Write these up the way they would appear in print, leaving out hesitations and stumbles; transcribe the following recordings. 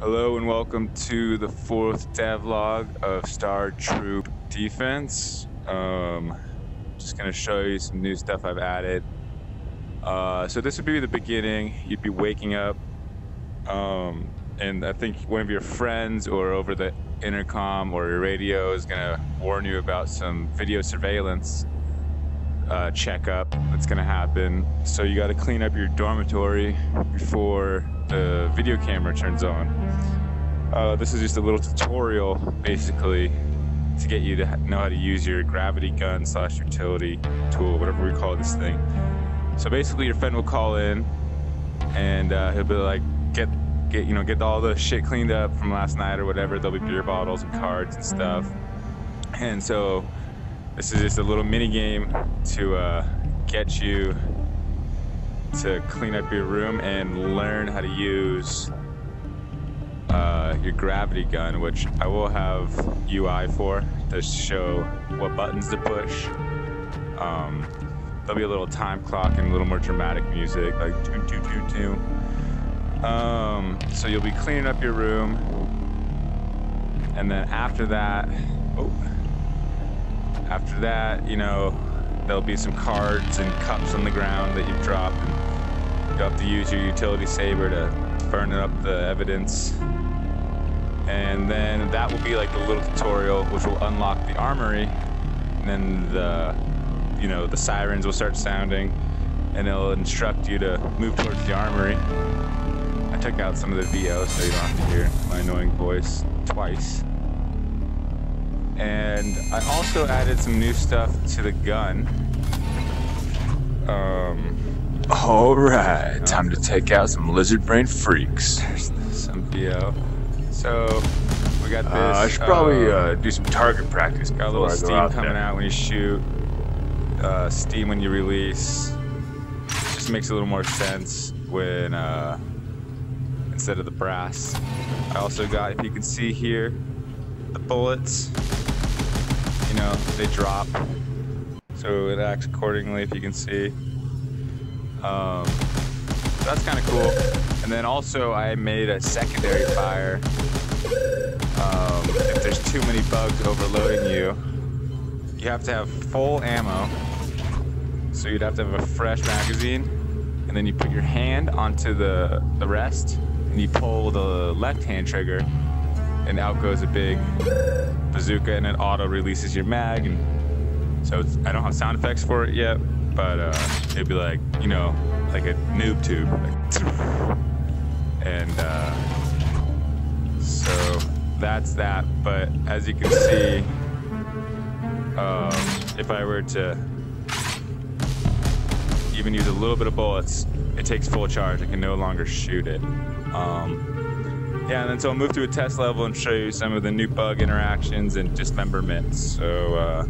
Hello and welcome to the fourth devlog of Star Troop Defense. Just gonna show you some new stuff I've added. So this would be the beginning. You'd be waking up, and I think one of your friends or over the intercom or your radio is gonna warn you about some video surveillance checkup that's gonna happen. So you gotta clean up your dormitory before the video camera turns on. This is just a little tutorial basically to get you to know how to use your gravity gun / utility tool, whatever we call this thing. So basically your friend will call in and he'll be like, get all the shit cleaned up from last night or whatever. There'll be beer bottles and cards and stuff. And so this is just a little mini game to get you to clean up your room and learn how to use your gravity gun, which I will have UI for to show what buttons to push. There'll be a little time clock and a little more dramatic music, like toon toon toon toon. So you'll be cleaning up your room, and then after that, you know, there'll be some cards and cups on the ground that you've dropped, and you'll have to use your utility saber to burn up the evidence. And then that will be like the little tutorial, which will unlock the armory. And then the sirens will start sounding, and it'll instruct you to move towards the armory. I took out some of the VO so you don't have to hear my annoying voice twice. And I also added some new stuff to the gun. All right, time to take out some lizard brain freaks. Some VO. So we got this. I should probably do some target practice. Got a little steam coming out when you shoot. Steam when you release. Just makes a little more sense when instead of the brass. I also got, if you can see here, the bullets. You know, they drop, so it acts accordingly, if you can see. That's kind of cool. And then also I made a secondary fire. If there's too many bugs overloading you, you have to have full ammo. So you'd have to have a fresh magazine, and then you put your hand onto the rest, and you pull the left-hand trigger, and out goes a big bazooka, and it auto releases your mag. And so I don't have sound effects for it yet, but it'd be like, you know, like a noob tube, like, and so that's that. But as you can see, if I were to even use a little bit of bullets, it takes full charge. I can no longer shoot it. Yeah, and then so I'll move to a test level and show you some of the new bug interactions and dismemberments. So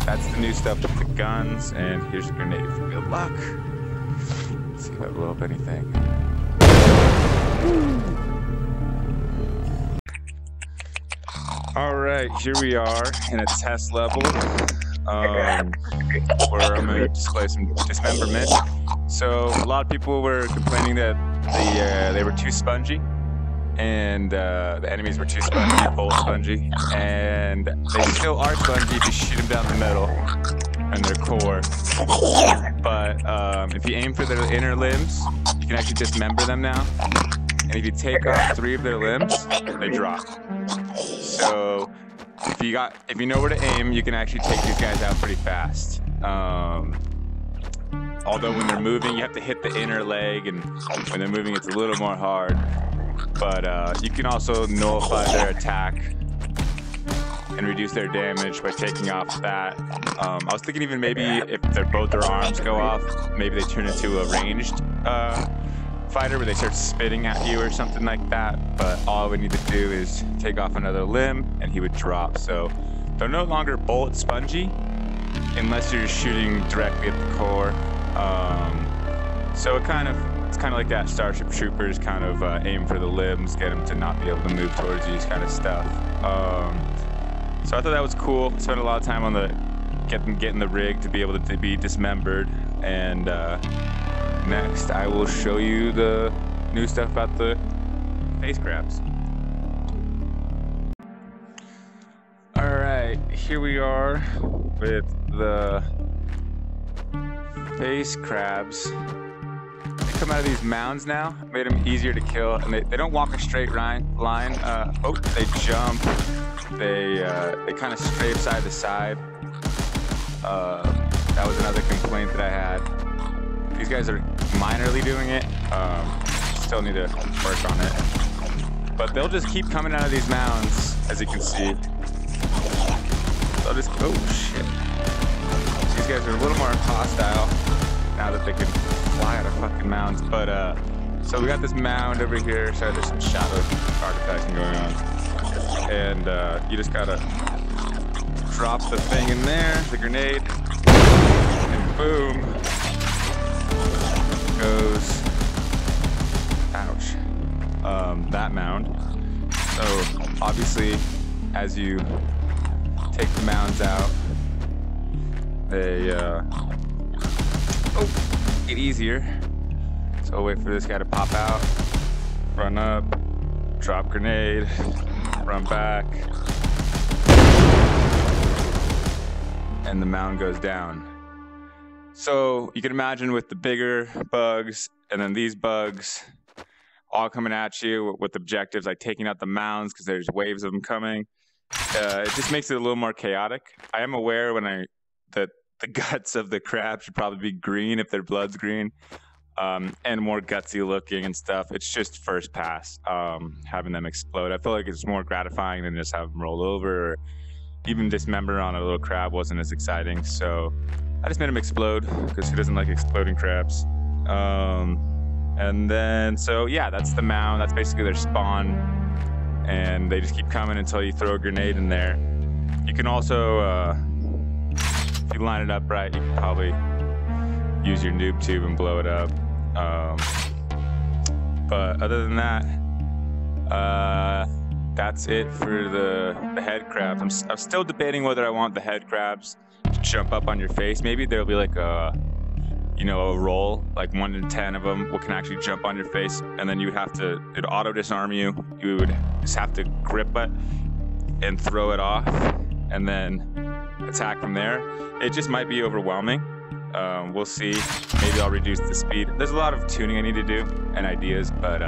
that's the new stuff with the guns, and here's a grenade for good luck. Let's see if I blow up anything. All right, here we are in a test level where I'm going to display some dismemberment. So a lot of people were complaining that they were too spongy. And the enemies were too spongy, bullet spongy, and they still are spongy if you shoot them down the middle and their core. But if you aim for their inner limbs, you can actually dismember them now. And if you take off 3 of their limbs, they drop. So if you know where to aim, you can actually take these guys out pretty fast. Although when they're moving, you have to hit the inner leg, and when they're moving, it's a little more hard. But you can also nullify their attack and reduce their damage by taking off that. I was thinking even maybe if both their arms go off, maybe they turn into a ranged fighter where they start spitting at you or something like that. But all we need to do is take off another limb and he would drop. So they're no longer bullet spongy unless you're shooting directly at the core. So it's kind of like that Starship Troopers kind of aim for the limbs, get them to not be able to move towards you kind of stuff. So I thought that was cool. Spent a lot of time on getting the rig to be able to be dismembered. And next I will show you the new stuff about the face grabs. here we are with the face crabs. They come out of these mounds now, made them easier to kill, and they don't walk a straight line. Oh, they jump. They kind of strafe side to side. That was another complaint that I had. These guys are minorly doing it. Still need to work on it. But they'll just keep coming out of these mounds, as you can see. They'll just, oh shit. These guys are a little more hostile now that they can fly out of fucking mounds. But, so we got this mound over here. Sorry, there's some shadow artifacting going on. And you just gotta drop the thing in there, the grenade, and boom, goes, ouch, that mound. So obviously, as you take the mounds out, they get easier. So I'll wait for this guy to pop out, run up, drop grenade, run back, and the mound goes down. So you can imagine with the bigger bugs and then these bugs all coming at you with objectives like taking out the mounds because there's waves of them coming. It just makes it a little more chaotic. I am aware that the guts of the crab should probably be green if their blood's green, and more gutsy looking and stuff. It's just first pass, having them explode. I feel like it's more gratifying than just have them roll over, or even dismember on a little crab wasn't as exciting. So I just made him explode because he doesn't like exploding crabs. And then, so yeah, that's the mound. That's basically their spawn. And they just keep coming until you throw a grenade in there. You can also, if you line it up right, you can probably use your noob tube and blow it up. But other than that, that's it for the head crabs. I'm still debating whether I want the head crabs to jump up on your face. Maybe there'll be like a roll, like 1 in 10 of them can actually jump on your face, and then you would have to, it'd auto disarm you. You would just have to grip it and throw it off, and then attack from there. It just might be overwhelming. We'll see. Maybe I'll reduce the speed. There's a lot of tuning I need to do and ideas, but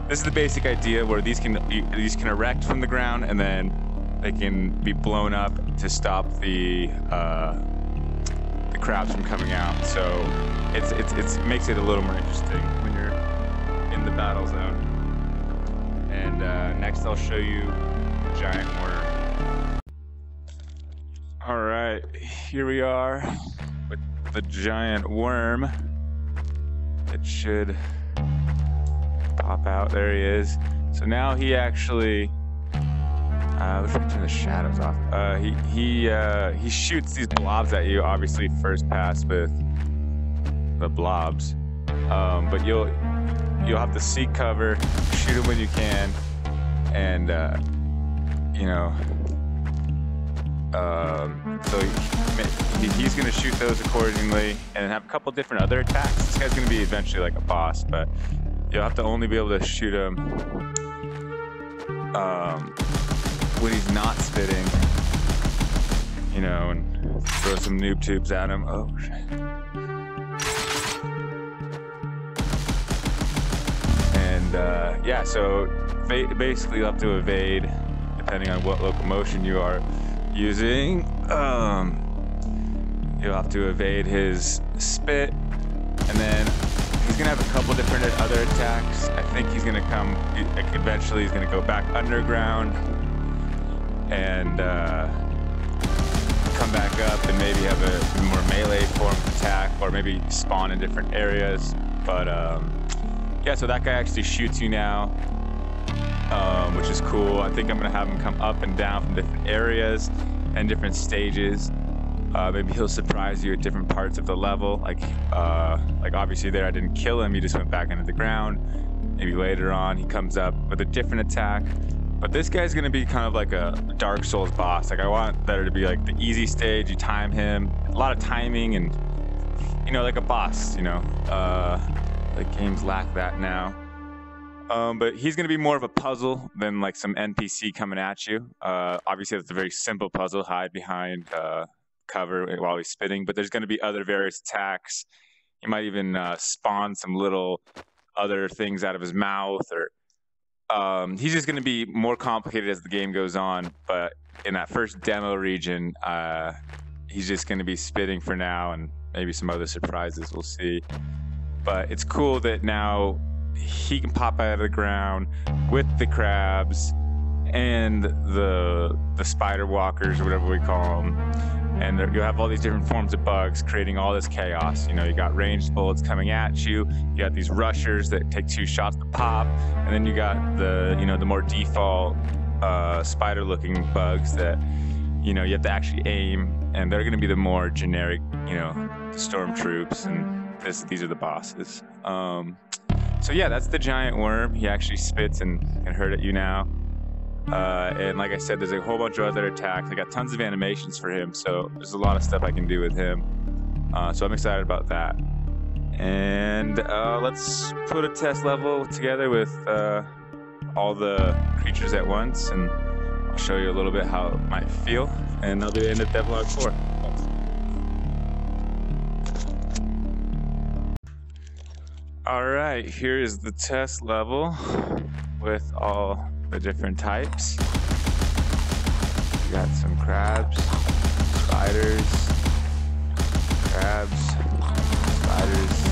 this is the basic idea where these can erect from the ground, and then they can be blown up to stop the crabs from coming out. So it makes it a little more interesting when you're in the battle zone. And next I'll show you the giant worm. All right, here we are with the giant worm. It should pop out. There he is. So now he actually, let's turn the shadows off. He shoots these blobs at you. Obviously, first pass with the blobs, but you'll have to seek cover, shoot him when you can, and so he's gonna shoot those accordingly, and have a couple different other attacks. This guy's gonna be eventually like a boss, but you'll have to only be able to shoot him when he's not spitting, and throw some noob tubes at him. Oh shit. And yeah, so basically you'll have to evade depending on what locomotion you are using. You'll have to evade his spit, and then he's gonna have a couple different other attacks. I think he's gonna eventually he's gonna go back underground and come back up and maybe have a more melee form of attack, or maybe spawn in different areas. But yeah, so that guy actually shoots you now, which is cool. I think I'm gonna have him come up and down from different areas and different stages. Maybe he'll surprise you at different parts of the level. Like obviously there I didn't kill him, he just went back into the ground. Maybe later on he comes up with a different attack. But this guy's gonna be kind of like a Dark Souls boss. Like I want there to be like the easy stage, you time him, a lot of timing, and like a boss, like games lack that now. But he's going to be more of a puzzle than like some NPC coming at you. Obviously, that's a very simple puzzle, hide behind cover while he's spitting, but there's going to be other various attacks. He might even spawn some little other things out of his mouth, or he's just going to be more complicated as the game goes on. But in that first demo region, he's just going to be spitting for now, and maybe some other surprises, we'll see. But it's cool that now he can pop out of the ground with the crabs and the spider walkers, or whatever we call them. And you'll have all these different forms of bugs creating all this chaos. You know, you got ranged bullets coming at you. You got these rushers that take 2 shots to pop. And then you got the more default spider-looking bugs that, you have to actually aim. And they're going to be the more generic, the stormtroops. And these are the bosses. So yeah, that's the giant worm. He actually spits and can hurt at you now. And like I said, there's a whole bunch of other attacks. I got tons of animations for him, so there's a lot of stuff I can do with him. So I'm excited about that. And let's put a test level together with all the creatures at once, and I'll show you a little bit how it might feel, and I'll do the end of Devlog 4. All right, here is the test level with all the different types. We got some crabs, spiders, crabs, spiders.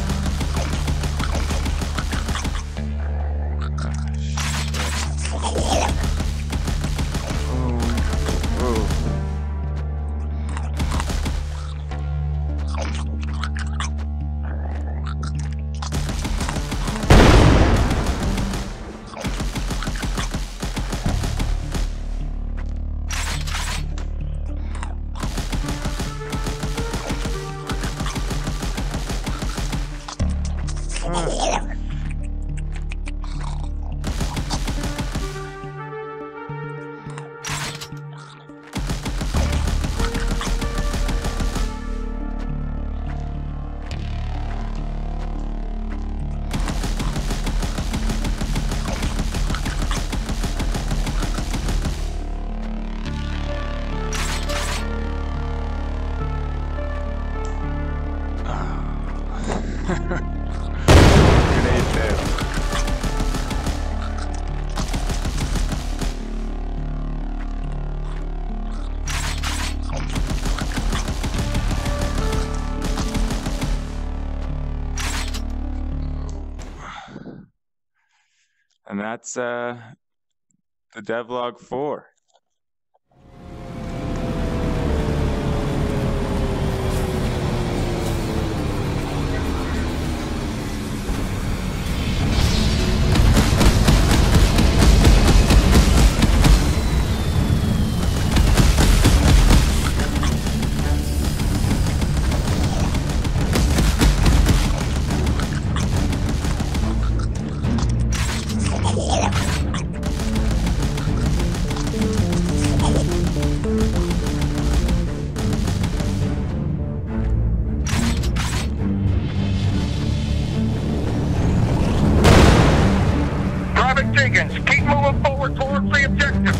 And that's the Devlog 4. Keep moving forward towards the objective.